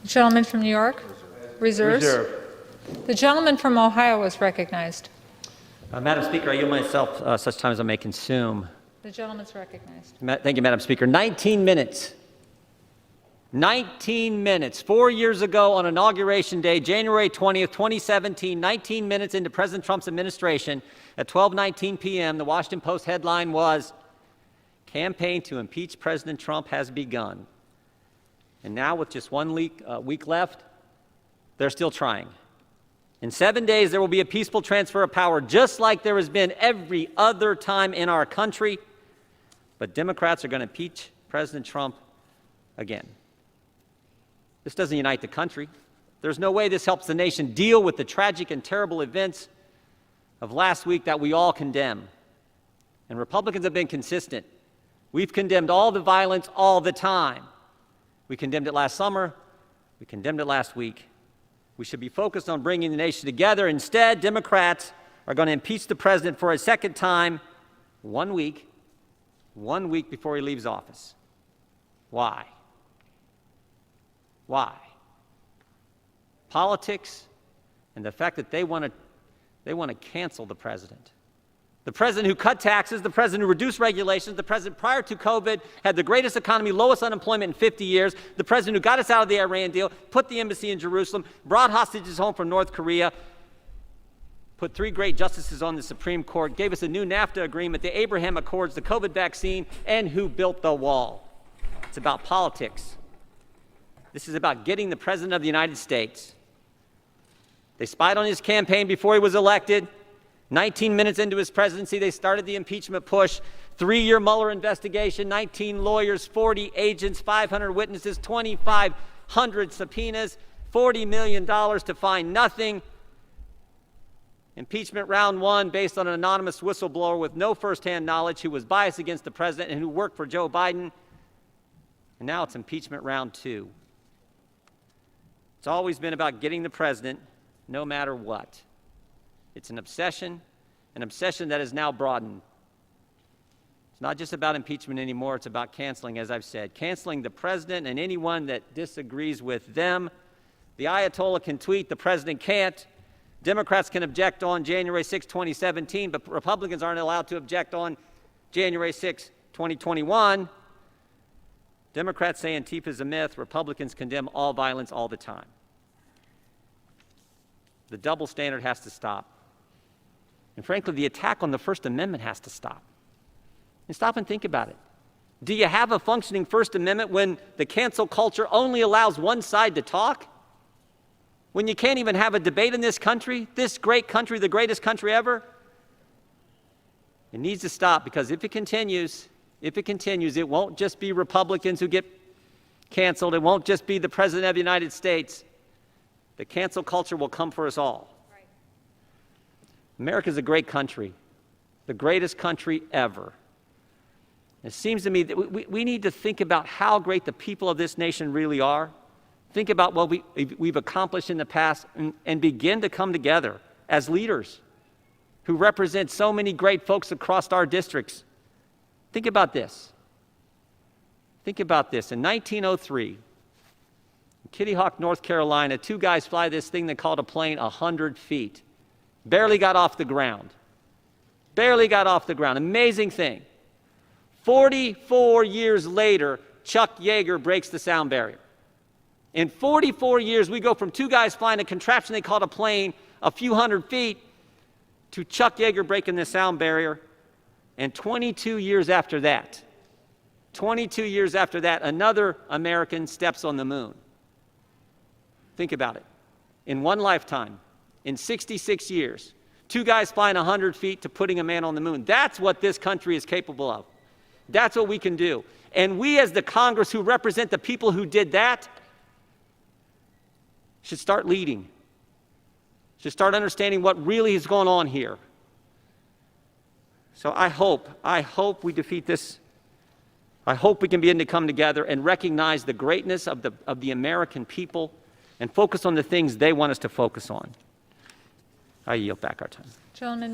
The gentleman from New York? Reserves? Reserve. The gentleman from Ohio is recognized. Madam Speaker, I yield myself such time as I may consume. The gentleman's recognized. Thank you, Madam Speaker. 19 minutes. 19 minutes. 4 years ago on Inauguration Day, January 20th, 2017, 19 minutes into President Trump's administration, at 12:19 p.m., the Washington Post headline was, "Campaign to impeach President Trump has begun." And now, with just 1 week left, they're still trying. In 7 days, there will be a peaceful transfer of power, just like there has been every other time in our country. But Democrats are going to impeach President Trump again. This doesn't unite the country. There's no way this helps the nation deal with the tragic and terrible events of last week that we all condemn. And Republicans have been consistent. We've condemned all the violence all the time. We condemned it last summer. We condemned it last week. We should be focused on bringing the nation together. Instead, Democrats are going to impeach the president for a second time 1 week before he leaves office. Why? Why? Politics and the fact that they want to cancel the president. The president who cut taxes, the president who reduced regulations, the president prior to COVID had the greatest economy, lowest unemployment in 50 years, the president who got us out of the Iran deal, put the embassy in Jerusalem, brought hostages home from North Korea, put 3 great justices on the Supreme Court, gave us a new NAFTA agreement, the Abraham Accords, the COVID vaccine, and who built the wall. It's about politics. This is about getting the President of the United States. They spied on his campaign before he was elected. 19 minutes into his presidency, they started the impeachment push. 3-year Mueller investigation, 19 lawyers, 40 agents, 500 witnesses, 2,500 subpoenas, $40 million to find nothing. Impeachment round 1 based on an anonymous whistleblower with no firsthand knowledge who was biased against the president and who worked for Joe Biden. And now it's impeachment round 2. It's always been about getting the president no matter what. It's an obsession that is now broadened. It's not just about impeachment anymore, it's about canceling, as I've said. Canceling the president and anyone that disagrees with them. The Ayatollah can tweet, the president can't. Democrats can object on January 6, 2017, but Republicans aren't allowed to object on January 6, 2021. Democrats say Antifa is a myth. Republicans condemn all violence all the time. The double standard has to stop. And frankly, the attack on the First Amendment has to stop. And stop and think about it. Do you have a functioning First Amendment when the cancel culture only allows one side to talk? When you can't even have a debate in this country, this great country, the greatest country ever? It needs to stop, because if it continues, it won't just be Republicans who get canceled. It won't just be the President of the United States. The cancel culture will come for us all. Right. America's a great country, the greatest country ever. It seems to me that we need to think about how great the people of this nation really are. Think about what we've accomplished in the past and begin to come together as leaders who represent so many great folks across our districts. Think about this. Think about this. In 1903, in Kitty Hawk, North Carolina, 2 guys fly this thing they called a plane 100 feet. Barely got off the ground. Barely got off the ground. Amazing thing. 44 years later, Chuck Yeager breaks the sound barrier. In 44 years, we go from 2 guys flying a contraption they called a plane a few hundred feet to Chuck Yeager breaking the sound barrier. And 22 years after that, another American steps on the moon. Think about it. In one lifetime, in 66 years, 2 guys flying 100 feet to putting a man on the moon. That's what this country is capable of. That's what we can do. And we, as the Congress who represent the people who did that, should start leading. Should start understanding what really is going on here. So I hope we defeat this. I hope we can begin to come together and recognize the greatness of the American people and focus on the things they want us to focus on. I yield back our time. Gentleman.